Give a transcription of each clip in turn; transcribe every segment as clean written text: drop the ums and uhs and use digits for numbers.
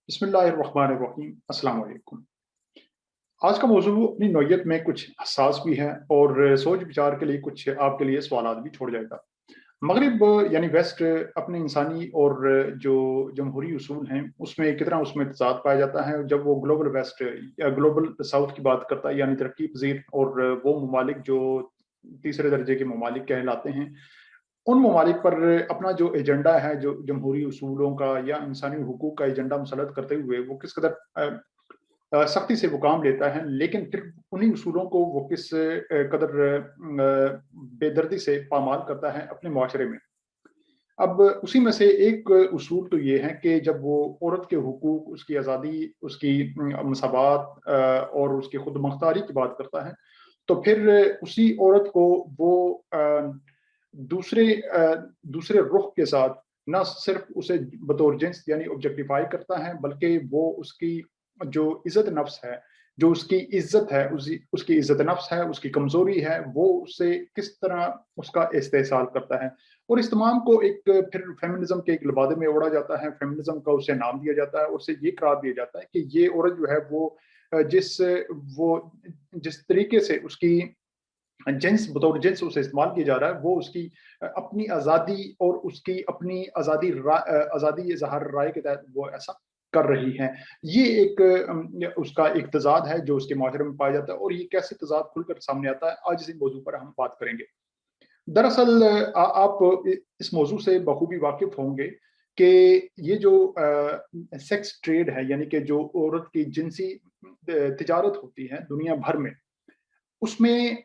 बिस्मिल्लाहिर्रहमानिर्रहीम अस्सलाम वालेकुम। आज का मौजू अपनी नौइयत में कुछ हसास भी है और सोच विचार के लिए कुछ आपके लिए सवालात भी छोड़ जाएगा। मगरिब यानी वेस्ट अपने इंसानी और जो जमहूरी उसूल हैं उसमें कितना उसमें तज़ाद पाया जाता है जब वो ग्लोबल वेस्ट या ग्लोबल साउथ की बात करता है, यानी तरक्की पजीर और वो ममालिक जो तीसरे दर्जे के ममालिक कहलाते हैं, उन ममालिक पर अपना जो एजेंडा है, जो जमहूरी उसूलों का या इंसानी हुकूक का एजेंडा मुसलत करते हुए वो किस कदर सख्ती से वो काम लेता है, लेकिन फिर उन्हीं उसूलों को वो किस कदर बेदर्दी से पामाल करता है अपने मुआशरे में। अब उसी में से एक उसूल तो ये है कि जब वो औरत के हुकूक, उसकी आज़ादी, उसकी मसावात और उसकी खुद मुख्तारी की बात करता है, तो फिर उसी औरत को वो दूसरे दूसरे रुख के साथ ना सिर्फ उसे बतौर जिन्स यानी ऑब्जेक्टिफाई करता है, बल्कि वो उसकी जो इज़्ज़त नफ्स है, जो उसकी इज़्ज़त है, उसकी इज़्ज़त नफ्स है, उसकी कमज़ोरी है, वो उससे किस तरह उसका इस्तेहसाल करता है। और इस तमाम को एक फिर फेमिनिज़्म के एक लबादे में ओढ़ा जाता है, फेमिनिज़्म का उसे नाम दिया जाता है और उसे ये करार दिया जाता है कि ये औरत जो है वो वो जिस तरीके से उसकी जिन्स बतौर जिन्स उसे इस्तेमाल किया जा रहा है, वो उसकी अपनी आज़ादी और उसकी अपनी आज़ादी इज़हार राय के तहत वो ऐसा कर रही हैं। ये एक उसका एक तज़ाद है जो उसके माशरे में पाया जाता है और ये कैसे तज़ाद खुलकर सामने आता है, आज इसी मौजू पर हम बात करेंगे। दरअसल आप इस मौजू से बखूबी वाकिफ़ होंगे कि ये जो सेक्स ट्रेड है, यानी कि जो औरत की जिनसी तिजारत होती है दुनिया भर में, उसमें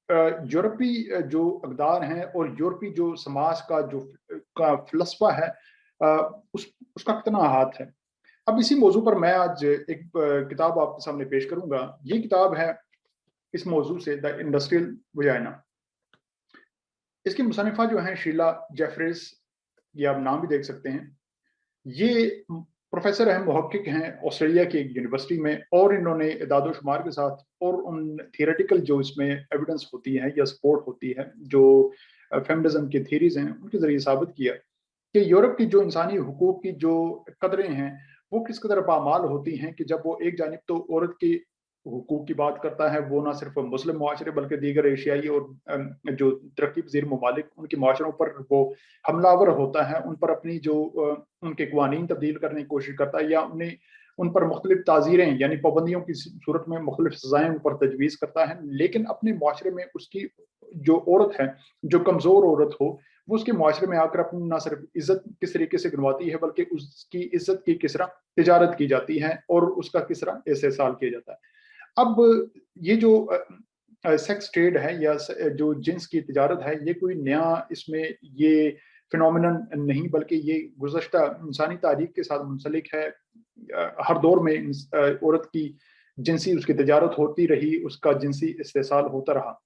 यूरोपी जो अक़दार हैं और यूरोपी जो समाज का जो का फ़लसफ़ा है, उसका कितना हाथ है। अब इसी मौजू पर मैं आज एक किताब आपके सामने पेश करूँगा। ये किताब है इस मौजू से द इंडस्ट्रियल वजाइना। इसकी मुसन्निफ़ा जो हैं शीला जेफरीज़, ये आप नाम भी देख सकते हैं। ये प्रोफ़ेसर हैं, मुहक्किक हैं ऑस्ट्रेलिया की एक यूनिवर्सिटी में, और इन्होंने इदाद-ओ-शुमार के साथ और उन थियोरेटिकल जो इसमें एविडेंस होती है या सपोर्ट होती है, जो फेमिनिज़्म की थ्योरीज़ हैं, उनके ज़रिए साबित किया कि यूरोप की जो इंसानी हुकूक की जो कदरें हैं, वो किस कदर पामाल होती हैं कि जब वो एक जानिब तो औरत के हुकूक की बात करता है, वो ना सिर्फ़ मुस्लिम मुआशरे बल्कि दीगर एशियाई और जो तरक्की पज़ीर ममालिक उनके मुआशरों पर वो हमलावर होता है, उन पर अपनी जो उनके कवानीन तब्दील करने की कोशिश करता है या उन्हें उन पर मुख्तलिफ ताज़ीरें यानी पाबंदियों की सूरत में मुख्तलिफ सज़ाएँ उन पर तजवीज़ करता है। लेकिन अपने मुआशरे में उसकी जो औरत है, जो कमज़ोर औरत हो, वो उसके मुआशरे में आकर अपनी ना सिर्फ़ इज़्ज़त किस तरीके से गिनवाती है, बल्कि उसकी इज़्ज़त की किस तरह तिजारत की जाती है और उसका किस तरह इस्तेहसाल किया जाता है। अब ये जो सेक्स ट्रेड है या जो जिन्स की तिजारत है, ये कोई नया इसमें ये फिनोमिनन नहीं, बल्कि ये गुज़श्ता इंसानी तारीख के साथ मुंसलिक है। हर दौर में औरत की जिनसी उसकी तिजारत होती रही, उसका जिनसी इस्तेहसाल होता रहा।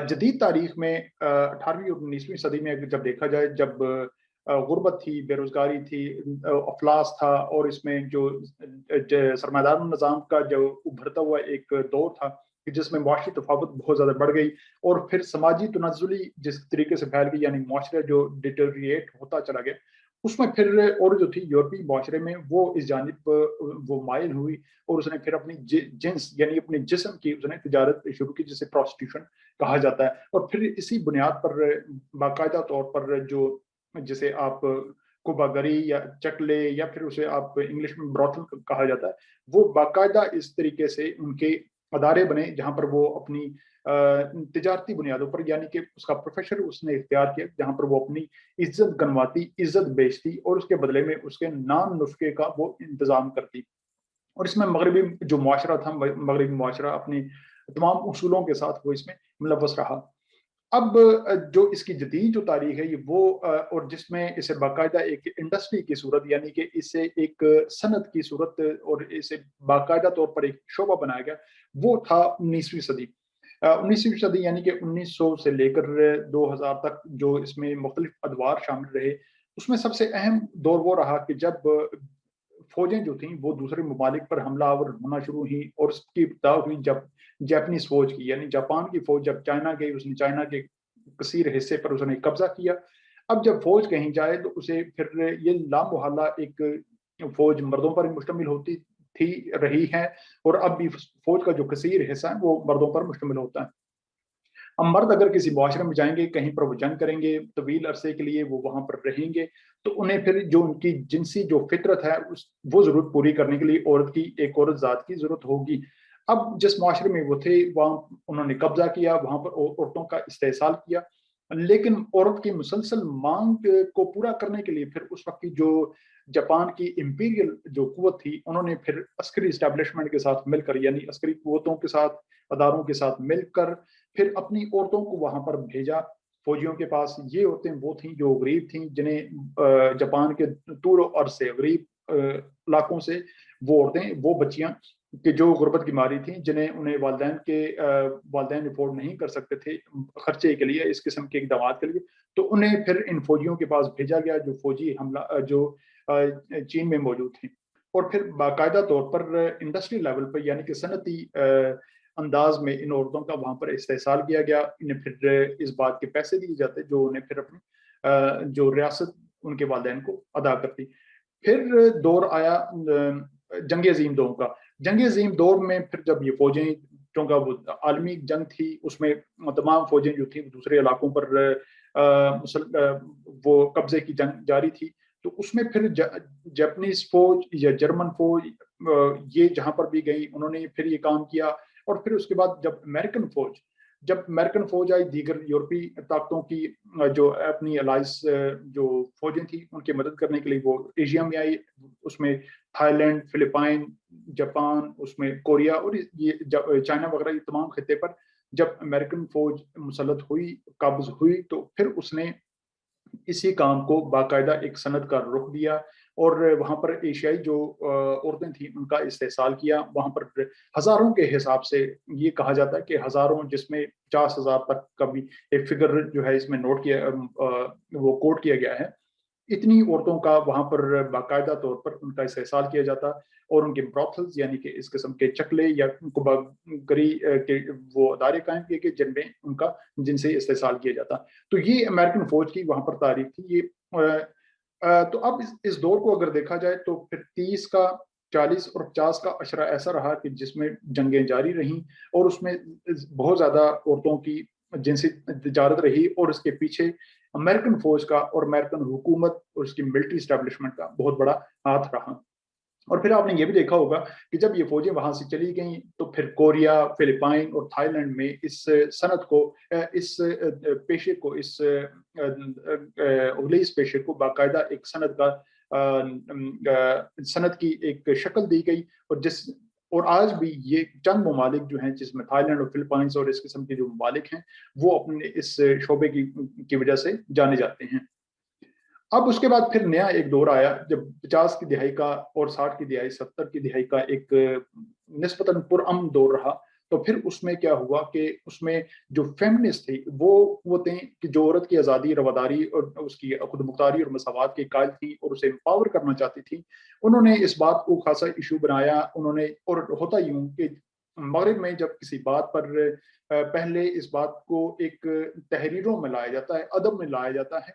जदीद तारीख में 18वीं और 19वीं सदी में अगर जब देखा जाए, जब गुर्बत थी, बेरोज़गारी थी, अफ़लास था और इसमें जो सरमायादार निज़ाम का जो उभरता हुआ एक दौर था कि जिसमें मुआशी तफ़ावत बहुत ज़्यादा बढ़ गई और फिर समाजी तनज़्ज़ुली जिस तरीके से फैल गई, यानी मुआशरा जो डिटेरिएट होता चला गया, उसमें फिर और जो थी यूरोपीय मुआशरे में वो इस जानिब वो माइल हुई और उसने फिर अपनी जिन्स यानी अपने जिस्म की उसने तिजारत शुरू की, जिसे प्रोस्टिट्यूशन कहा जाता है। और फिर इसी बुनियाद पर बाकायदा तौर पर जो जिसे आप कुबागरी या चकले या फिर उसे आप इंग्लिश में ब्रॉथल कहा जाता है, वो बाकायदा इस तरीके से उनके अदारे बने जहाँ पर वो अपनी तिजारती बुनियादों पर, यानी कि उसका प्रोफेशन उसने इख्तियार किया, जहाँ पर वो अपनी इज़्ज़त गनवाती, इज़्ज़त बेचती और उसके बदले में उसके नाम नुस्खे का वो इंतज़ाम करती। और इसमें मगरबी जो मुआशरा था, मगरबी मुआशरा अपनी तमाम उसूलों के साथ वो इसमें मुलव्वस रहा। अब जो इसकी जदीद जो तारीख है ये वो और जिसमें इसे बाकायदा एक इंडस्ट्री की सूरत, यानी कि इसे एक सनत की सूरत और इसे बाकायदा तौर पर एक शोबा बनाया गया, वो था 19वीं सदी। 19वीं सदी यानी कि 1900 से लेकर 2000 तक जो इसमें मुख्तलिफ अदवार शामिल रहे, उसमें सबसे अहम दौर वो रहा कि जब फ़ौजें जो थीं वो दूसरे ममालिक पर हमलावर होना शुरू हुई और उसकी इब्तिदा हुई जब जापानीज़ फ़ौज की, यानी जापान की फ़ौज जब चाइना गई, उसने चाइना के कसीर हिस्से पर उसने कब्ज़ा किया। अब जब फ़ौज कहीं जाए तो उसे फिर ये लामोहल्ला एक फौज मर्दों पर ही मुश्तमिल होती थी रही है, और अब भी फौज का जो कसीर हिस्सा है वो मर्दों पर मुश्तमिल होता है। अब मर्द अगर किसी मुआशरे में जाएंगे, कहीं पर वो जंग करेंगे, तवील अरसे के लिए वो वहां पर रहेंगे, तो उन्हें फिर जो उनकी जिनसी जो फितरत है वो जरूरत पूरी करने के लिए औरत की, एक औरत जात की जरूरत होगी। अब जिस मुआशरे में वो थे वहां उन्होंने कब्जा किया, वहां पर औरतों का इस्तेसाल किया, लेकिन औरत की मुसलसल मांग को पूरा करने के लिए फिर उस वक्त की जो जापान की इंपीरियल जो कुवत थी, उन्होंने फिर अस्करी इस्टेब्लिशमेंट के साथ मिलकर, यानी अस्करी कुवतों के साथ, अदारों के साथ मिलकर फिर अपनी औरतों को वहां पर भेजा फौजियों के पास। ये औरतें वो थीं जो गरीब थीं, जिन्हें जापान के तूल और से गरीब इलाकों से वो औरतें, वो बच्चियां कि जो गुर्बत की मारी थी, जिन्हें उन्हें वालदैन अफोर्ड नहीं कर सकते थे खर्चे के लिए, इस किस्म के इकदाम के लिए, तो उन्हें फिर इन फौजियों के पास भेजा गया जो फौजी हमला जो चीन में मौजूद थी। और फिर बाकायदा तौर पर इंडस्ट्री लेवल पर, यानी कि सनती अंदाज में इन औरतों का वहां पर इस्तेसाल किया गया। इन्हें फिर इस बात के पैसे दिए जाते जो उन्हें फिर अपनी जो रियासत उनके वालिदैन को अदा करती। फिर दौर आया जंग अजीम दौर का। जंग अजीम दौर में फिर जब ये फौजें, क्योंकि वो आलमी जंग थी, उसमें तमाम फौजें जो थी दूसरे इलाकों पर वो कब्जे की जंग जारी थी, तो उसमें फिर जापानीज फौज या जर्मन फौज ये जहां पर भी गई उन्होंने फिर ये काम किया। और फिर उसके बाद जब अमेरिकन फौज आई, दीगर यूरोपीय ताकतों की जो अपनी अलाइज जो फौजें थी उनकी मदद करने के लिए वो एशिया में आई, उसमें थाईलैंड, फिलिपाइन, जापान, उसमें कोरिया और ये चाइना वगैरह, ये तमाम खिते पर जब अमेरिकन फौज मुसल्लत हुई, काबिज हुई, तो फिर उसने इसी काम को बाकायदा एक सनद का रुख दिया, और वहां पर एशियाई जो औरतें थी उनका इस्तेसाल किया। वहां पर हजारों के हिसाब से, ये कहा जाता है कि हजारों, जिसमें 50,000 तक का भी एक फिगर जो है इसमें नोट किया, वो कोट किया गया है। इतनी औरतों का वहां पर बाकायदा तौर पर उनका इस्तेसाल किया जाता, और उनके ब्रॉथल्स यानी कि इस किस्म के चकले या कुबागरी के वो अदारे कायम किए गए जिनमें उनका जिनसे इस्तेसाल किया जाता। तो ये अमेरिकन फौज की वहां पर तारीख थी। ये तो अब इस दौर को अगर देखा जाए तो फिर 30 का, 40 और 50 का अशरा ऐसा रहा कि जिसमें जंगें जारी रहीं, और उसमें बहुत ज्यादा औरतों की जिनसी तजारत रही, और इसके पीछे अमेरिकन फौज का और अमेरिकन हुकूमत और उसकी मिलिट्री स्टैब्लिशमेंट का बहुत बड़ा हाथ रहा। और फिर आपने ये भी देखा होगा कि जब ये फौजें वहां से चली गई, तो फिर कोरिया, फिलिपाइन और थाईलैंड में इस सनत को, इस पेशे को, इस उगली पेशे को बाकायदा एक सनत का सनत की एक शक्ल दी गई। और आज भी ये चंद ममालिक जो हैं, जिसमें थाईलैंड और फिलिपाइंस और इस किस्म के जो ममालिक हैं, वो अपने इस शोबे की वजह से जाने जाते हैं। अब उसके बाद फिर नया एक दौर आया, जब 50 की दिहाई का और 60 की दिहाई, 70 की दिहाई का एक निस्बतन पुरअमन दौर रहा। तो फिर उसमें क्या हुआ कि उसमें जो फेमिनिस्ट थी वो थे कि जो औरत की आज़ादी, रवादारी और उसकी खुद मुख्तारी और मसावत के कायल थी और उसे एम्पावर करना चाहती थी, उन्होंने इस बात को खासा इशू बनाया। उन्होंने, और होता यूं कि मगरिब में जब किसी बात पर पहले इस बात को एक तहरीरों में लाया जाता है, अदब में लाया जाता है,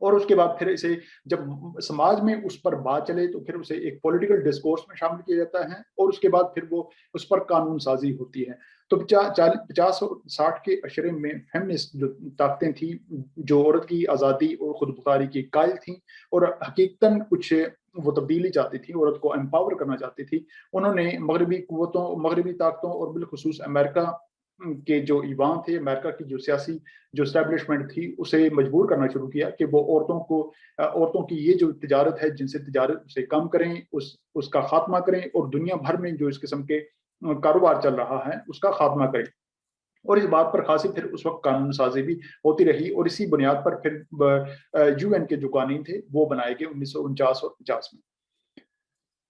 और उसके बाद फिर इसे जब समाज में उस पर बात चले तो फिर उसे एक पॉलिटिकल डिस्कोर्स में शामिल किया जाता है, और उसके बाद फिर वो उस पर कानून साजी होती है। तो 50 और 60 के अशरे में फेमिनिस्ट जो ताकतें थी, जो औरत की आज़ादी और खुद मुख्तारी की कायल थी, और हकीकतन कुछ वो तब्दीली चाहती थी, औरत को एम्पावर करना चाहती थी, उन्होंने मगरबी कुव्वतों, मगरबी ताकतों और बिलखुसूस अमेरिका के जो ईवान थे, अमेरिका की जो सियासी जो स्टैब्लिशमेंट थी, उसे मजबूर करना शुरू किया कि वो औरतों की ये जो तिजारत है, जिनसे तिजारत उसे कम करें, उसका खात्मा करें, और दुनिया भर में जो इस किस्म के कारोबार चल रहा है उसका खात्मा करें। और इस बात पर खासी फिर उस वक्त कानून साजी भी होती रही, और इसी बुनियाद पर फिर यूएन के जो कानून थे वो बनाए गए 1949 और 50 में।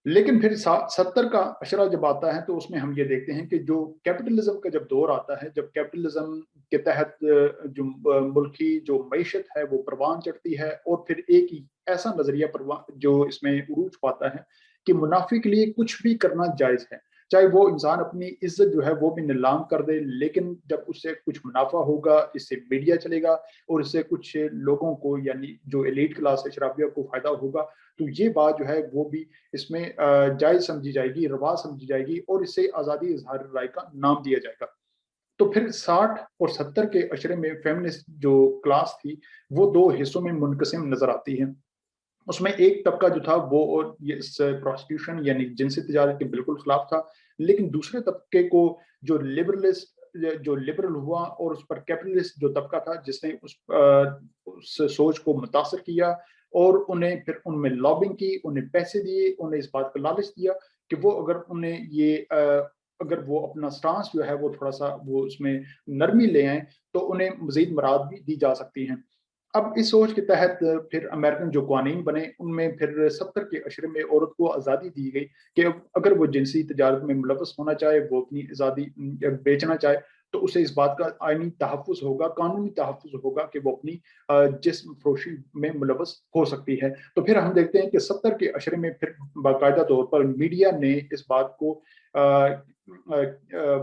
लेकिन फिर 70 का अशरा जब आता है, तो उसमें हम ये देखते हैं कि जो कैपिटलिज्म का जब दौर आता है, जब कैपिटलिज्म के तहत जो मुल्की जो मईशत है वो परवान चढ़ती है, और फिर एक ही ऐसा नजरिया जो इसमें उरूज पाता है कि मुनाफे के लिए कुछ भी करना जायज है। چاہے وہ انسان اپنی عزت جو ہے وہ بھی نیلام کر دے، لیکن جب اس سے کچھ منافع ہوگا، اس سے میڈیا چلے گا اور اس سے کچھ لوگوں کو یعنی جو ایلیٹ کلاس ہے شرابیہ کو فائدہ ہوگا، تو یہ بات جو ہے وہ بھی اس میں جائز سمجھی جائے گی، روا سمجھی جائے گی اور اس سے آزادی اظہار رائے کا نام دیا جائے گا۔ تو پھر 60 اور 70 کے اشرے میں فیمنسٹ جو کلاس تھی وہ دو حصوں میں منقسم نظر آتی ہے۔ اس میں ایک طبقہ جو تھا وہ یہ پروسٹیوشن یعنی جنسی تجارت کے بالکل خلاف تھا، لیکن دوسرے طبقے کو جو لبرل ہوا اور اس پر کیپٹلسٹ جو طبقہ تھا جس نے اس سوچ کو متاثر کیا اور انہیں پھر ان میں لابنگ کی، انہیں پیسے دیے، انہیں اس بات کا لالچ دیا کہ وہ اگر وہ اپنا سٹانس جو ہے وہ تھوڑا سا وہ اس میں نرمی لے آئیں تو انہیں مزید مراد بھی دی جا سکتی ہیں۔ اب اس سوچ کے تحت پھر امریکن جو قوانین بنے ان میں پھر 70 کے اشرے میں عورت کو آزادی دی گئی کہ اگر وہ جنسی تجارت میں ملوث ہونا چاہے، وہ اپنی آزادی بیچنا چاہے تو اسے اس بات کا آئینی تحفظ ہوگا، قانونی تحفظ ہوگا کہ وہ اپنی جسم فروشی میں ملوث ہو سکتی ہے۔ تو پھر ہم دیکھتے ہیں کہ 70 کے اشرے میں پھر باقاعدہ طور پر میڈیا نے اس بات کو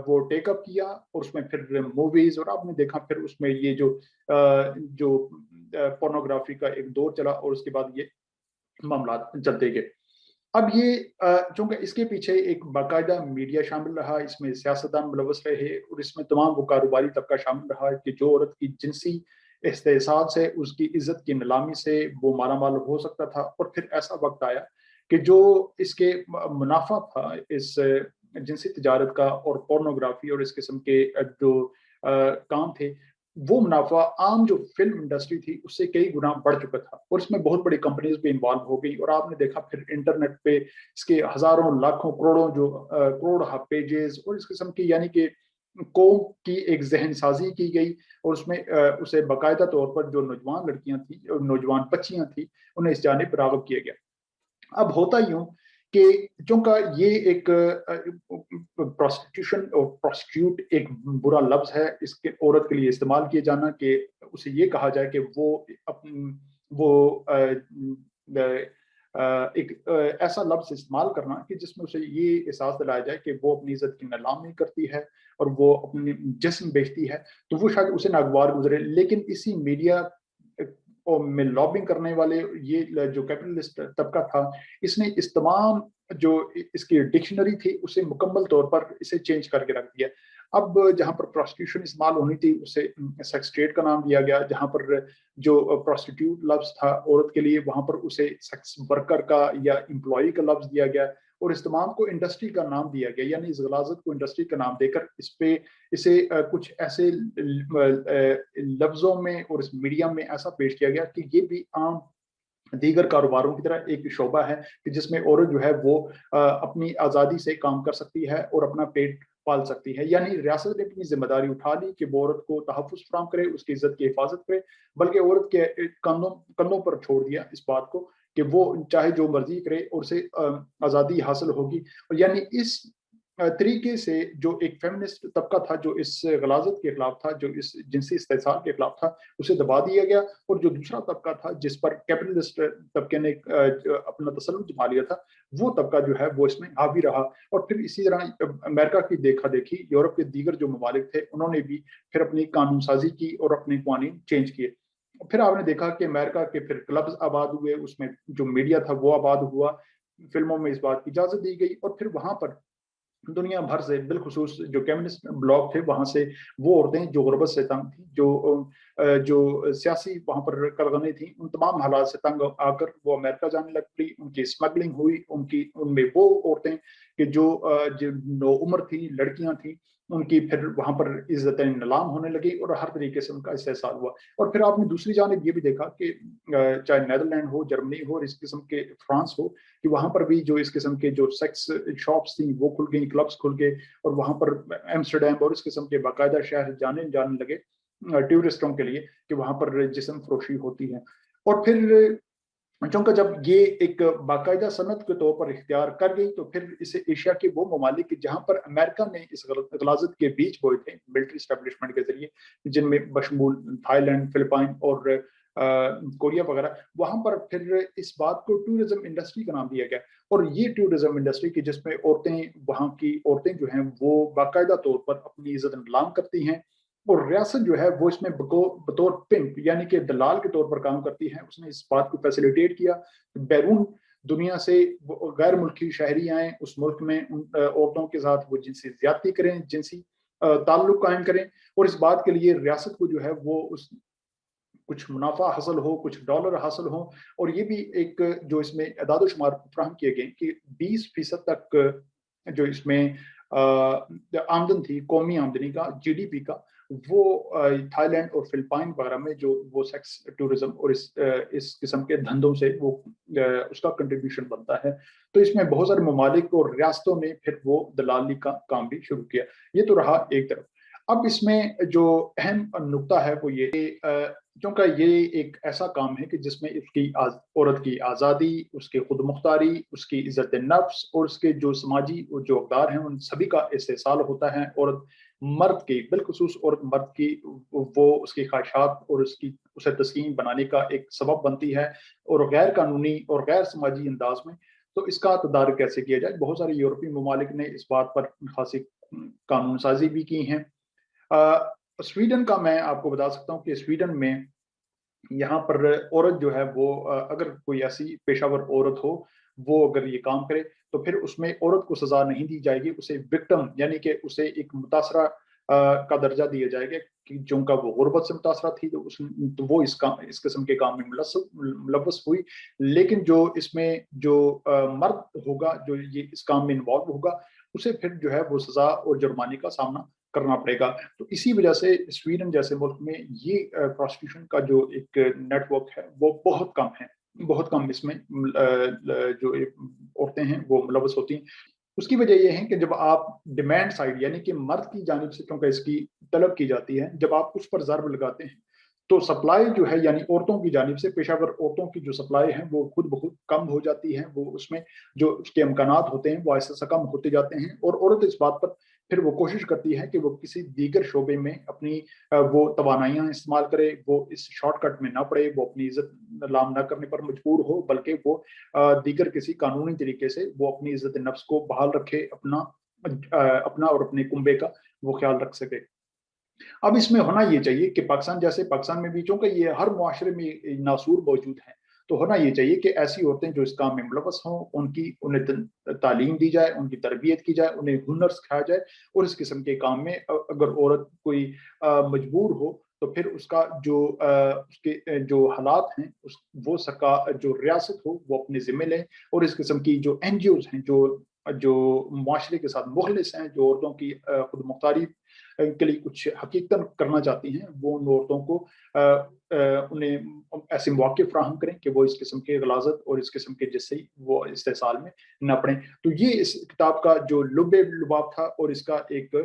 وہ ٹیک اپ کیا اور اس میں پھر موویز اور آپ نے دیکھا پھر اس میں یہ جو پورنوگرافی کا ایک دور چلا اور اس کے بعد یہ معاملات چلتے گئے۔ اب یہ چونکہ اس کے پیچھے ایک باقاعدہ میڈیا شامل رہا، اس میں سیاستدان ملوث رہے اور اس میں تمام وہ کاروباری طبقہ شامل رہا کہ جو عورت کی جنسی استحصال سے، اس کی عزت کی نیلامی سے وہ مالا مال ہو سکتا تھا، اور پھر ایسا وقت آیا کہ جو اس کے منافع تھا اس جنسی تجارت کا اور پورنوگرافی اور اس قسم کے جو کام تھے، وہ منافع عام جو فلم انڈسٹری تھی اس سے کئی گنا بڑھ چکا تھا اور اس میں بہت بڑی کمپنیز بھی انوالو ہو گئی، اور آپ نے دیکھا پھر انٹرنیٹ پہ اس کے ہزاروں لاکھوں کروڑوں کروڑ پیجز اور اس قسم کی یعنی کہ قوم کی ایک ذہن سازی کی گئی، اور اس میں اسے باقاعدہ طور پر جو نوجوان لڑکیاں تھیں، نوجوان بچیاں تھیں، انہیں اس جانب راغب کیا گیا۔ اب ہوتا یوں کہ چونکہ یہ ایک پروسٹیوشن اور پروسٹیوٹ ایک برا لفظ ہے اس کے عورت کے لیے استعمال کیے جانا، کہ اسے یہ کہا جائے کہ وہ ایک ایسا لفظ استعمال کرنا کہ جس میں اسے یہ احساس دلایا جائے کہ وہ اپنی عزت کی نیلامی کرتی ہے اور وہ اپنی جسم بیچتی ہے، تو وہ شاید اسے ناگوار گزرے۔ لیکن اسی میڈیا میں لابنگ کرنے والے یہ جو کیپٹلسٹ طبقہ تھا، اس نے اس تمام جو اس کی ڈکشنری تھی اسے مکمل طور پر اسے چینج کر کے رکھ دیا۔ اب جہاں پر پروسٹیوشن استعمال ہونی تھی اسے سیکس ٹریڈ کا نام دیا گیا، جہاں پر جو پروسٹیٹیوٹ لفظ تھا عورت کے لیے وہاں پر اسے سیکس ورکر کا یا امپلائی کا لفظ دیا گیا، اور اس تمام کو انڈسٹری کا نام دیا گیا، یعنی اس غلاظت کو انڈسٹری کا نام دے کر اسے کچھ ایسے لفظوں میں اور اس میڈیا میں ایسا پیش کیا گیا کہ یہ بھی عام دیگر کاروباروں کی طرح ایک شعبہ ہے کہ جس میں عورت جو ہے وہ اپنی آزادی سے کام کر سکتی ہے اور اپنا پیٹ پال سکتی ہے۔ یعنی ریاست نے اپنی ذمہ داری اٹھا لی کہ وہ عورت کو تحفظ فراہم کرے، اس کی عزت کی حفاظت کرے، بلکہ عورت کے کندھوں پر چھوڑ دیا اس بات کو کہ وہ چاہے جو مرضی کرے اور اسے آزادی حاصل ہوگی۔ اور یعنی اس طریقے سے جو ایک فیمنسٹ طبقہ تھا جو اس غلاظت کے خلاف تھا، جو اس جنسی استحصال کے خلاف تھا، اسے دبا دیا گیا، اور جو دوسرا طبقہ تھا جس پر کیپٹلسٹ طبقے نے اپنا تسلط جما لیا تھا، وہ طبقہ جو ہے وہ اس میں حاوی رہا۔ اور پھر اسی طرح امریکہ کی دیکھا دیکھی یورپ کے دیگر جو ممالک تھے انہوں نے بھی پھر اپنی قانون سازی کی اور اپنے قوانین چینج کیے۔ پھر آپ نے دیکھا کہ امریکہ کے پھر کلبز آباد ہوئے، اس میں جو میڈیا تھا وہ آباد ہوا، فلموں میں اس بات کی اجازت دی گئی، اور پھر وہاں پر دنیا بھر سے بالخصوص جو کمیونسٹ بلاک تھے وہاں سے وہ عورتیں جو غربت سے تنگ تھیں، جو سیاسی وہاں پر کلغنیں تھیں، ان تمام حالات سے تنگ آ کر وہ امریکہ جانے لگ پڑی، ان کی اسمگلنگ ہوئی، ان میں وہ عورتیں کہ جو نو عمر تھیں، لڑکیاں تھیں، ان کی پھر وہاں پر عزتیں نیلام ہونے لگی اور ہر طریقے سے ان کا استحصال ہوا۔ اور پھر آپ نے دوسری جانب یہ بھی دیکھا کہ چاہے نیدرلینڈ ہو، جرمنی ہو، اور اس قسم کے فرانس ہو، کہ وہاں پر بھی جو اس قسم کے جو سیکس شاپس تھیں وہ کھل گئیں، کلبس کھل گئے، اور وہاں پر ایمسٹرڈیم اور اس قسم کے باقاعدہ شہر جانے لگے ٹورسٹوں کے لیے کہ وہاں پر جسم فروشی ہوتی ہے۔ اور پھر چونکہ جب یہ ایک باقاعدہ صنعت کے طور پر اختیار کر گئی تو پھر اسے ایشیا کے وہ ممالک جہاں پر امریکہ نے اس غلاظت کے بیچ بوئے تھے ملٹری اسٹیبلشمنٹ کے ذریعے، جن میں بشمول تھائی لینڈ، فلپائن اور कोरिया वगैरह, वहाँ पर फिर इस बात को टूरिज्म इंडस्ट्री का नाम दिया गया। और ये टूरिज्म इंडस्ट्री की जिसमें औरतें, वहाँ की औरतें जो हैं वो बाकायदा तौर पर अपनी इज्जत नीलाम करती हैं, और रियासत जो है वो इसमें बतौर पिम्प यानी कि दलाल के तौर पर काम करती है। उसने इस बात को फैसिलिटेट किया कि बैरून दुनिया से गैर मुल्की शहरी आए, उस मुल्क में उन औरतों के साथ वो जिनसी ज्यादती करें, जिनसी ताल्लुक कायम करें, और इस बात के लिए रियासत को जो है वो उस कुछ मुनाफा हासिल हो, कुछ डॉलर हासिल हो। और ये भी एक जो इसमें अदाद शुमार फराहम किए गए कि 20% तक जो इसमें आमदन थी, कौमी आमदनी का, जीडीपी का, वो थाईलैंड और फिलिपाइन वगैरह में जो वो सेक्स टूरिज्म और इस किस्म के धंधों से वो उसका कंट्रीब्यूशन बनता है। तो इसमें बहुत सारे ममालिक और रियासतों ने फिर वो दलाली का काम भी शुरू किया। ये तो रहा एक तरफ। अब इसमें जो अहम नुकता है वो ये क्योंकि ये एक ऐसा काम है कि जिसमें उसकी औरत की आज़ादी, उसकी खुद मुख्तारी, उसकी इज्जत नफ्स और उसके जो समाजी जो अक़दार हैं उन सभी का इस्तेहसाल होता है। औरत मर्द की, बिलखुसूस औरत मर्द की, वो उसकी ख्वाहिशात और उसकी उसे तस्कीन बनाने का एक सबब बनती है, और गैर कानूनी और गैर समाजी अंदाज में। तो इसका तदारुक कैसे किया जाए? बहुत सारे यूरोपीय ममालिक ने इस बात पर खासी कानून साजी भी की हैं। स्वीडन का मैं आपको बता सकता हूँ कि स्वीडन में यहाँ पर औरत जो है वो अगर कोई ऐसी पेशावर औरत हो, वो अगर ये काम करे तो फिर उसमें औरत को सजा नहीं दी जाएगी, उसे विक्टिम यानी कि उसे एक मुतासरा का दर्जा दिया जाएगा कि चूंकि वो गुर्बत से मुतासरा थी, तो वो इस किस्म के काम में मुलव्वस हुई। लेकिन जो इसमें जो मर्द होगा जो ये इस काम में इन्वॉल्व होगा, उसे फिर जो है वो सजा और जुर्माने का सामना करना पड़ेगा। तो इसी वजह से स्वीडन जैसे मुल्क में ये प्रोस्टिट्यूशन का जो एक नेटवर्क है वो बहुत कम है, बहुत कम इसमें जो औरतें हैं वो मुलव्वस होती हैं। उसकी वजह ये है कि जब आप डिमांड साइड यानी कि मर्द की जानिब से क्योंकि इसकी तलब की जाती है, जब आप उस पर ज़र्ब लगाते हैं, तो सप्लाई जो है यानी औरतों की जानिब से, पेशावर औरतों की जो सप्लाई है वो खुद ब खुद कम हो जाती है। वो उसमें जो उसके इम्कानात होते हैं वो ऐसा कम होते जाते हैं, और औरत इस बात पर फिर वो कोशिश करती है कि वो किसी दीगर शोबे में अपनी वो तवानाइयाँ इस्तेमाल करे, वो इस शॉर्टकट में ना पड़े, वो अपनी इज्जत नीलाम ना करने पर मजबूर हो, बल्कि वो दीगर किसी कानूनी तरीके से वो अपनी इज्जत नफ्स को बहाल रखे, अपना और अपने कुंबे का वो ख्याल रख सके। अब इसमें होना ये चाहिए कि पाकिस्तान में भी, चूंकि ये हर मुआशरे में नासूर मौजूद है, तो होना ये चाहिए कि ऐसी औरतें जो इस काम में मुलव्वस हों, उन्हें तालीम दी जाए, उनकी तरबियत की जाए, उन्हें हुनर सिखाया जाए। और इस किस्म के काम में अगर औरत कोई मजबूर हो, तो फिर उसका जो उसके जो हालात हैं वो सरकार जो रियासत हो वो अपने जिम्मे लें। और इस किस्म की जो एनजीओज हैं जो जो मुआशरे के साथ मुखलिस हैं, जो औरतों की खुद मुख्तारी के लिए कुछ हकीकतन करना चाहती हैं, वो उन औरतों को उन्हें ऐसे मौके फराहम करें कि वो इस किस्म के गलाजत और इस किस्म के जिससे वो इस्तेसाल में न पड़ें। तो ये इस किताब का जो लुब्बे लुबाब था और इसका एक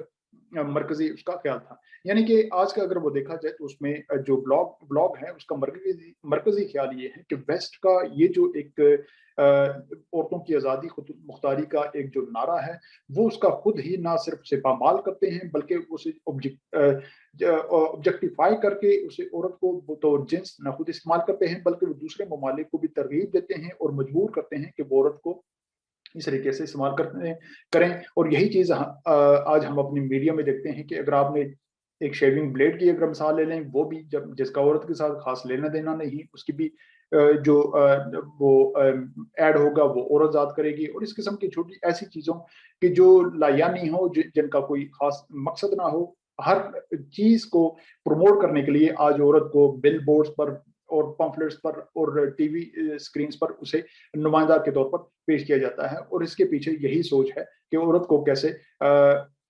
मरकजी उसका ख्याल था। यानी कि आज का अगर वो देखा जाए तो उसमें जो ब्लॉग है उसका मरकजी मरकजी ख्याल ये है कि वेस्ट का ये जो एक औरतों की आज़ादी खुद मुख्तारी का एक जो नारा है, वो उसका खुद ही ना सिर्फ से पामाल करते हैं, बल्कि उसे ऑब्जेक्टिफाई करके उसे औरत को बतौर जिन्स न खुद इस्तेमाल करते हैं, बल्कि वो दूसरे ममालिक को भी तरगीब देते हैं और मजबूर करते हैं कि वो औरत को इस तरीके से इस्तेमाल करें। और यही चीज़ आज हम अपनी मीडिया में देखते हैं कि अगर आपने एक शेविंग ब्लेड की अगर मिसाल ले लें, वो भी जब जिसका औरत के साथ खास लेना देना नहीं, उसकी भी जो वो ऐड होगा वो औरत ज़ात करेगी। और इस किस्म की छोटी ऐसी चीज़ों की जो लायानी हो, जिनका कोई खास मकसद ना हो, हर चीज़ को प्रमोट करने के लिए आज औरत को बिल बोर्ड्स पर और पम्फलेट्स पर और टीवी स्क्रीन्स पर उसे नुमाइंदा के तौर पर पेश किया जाता है। और इसके पीछे यही सोच है कि औरत को कैसे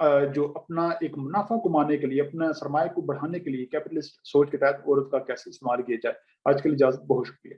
जो अपना एक मुनाफा कमाने के लिए, अपना सरमाए को बढ़ाने के लिए कैपिटलिस्ट सोच के तहत औरत का कैसे इस्तेमाल किया जाए। आज के लिए इजाजत, बहुत शुक्रिया।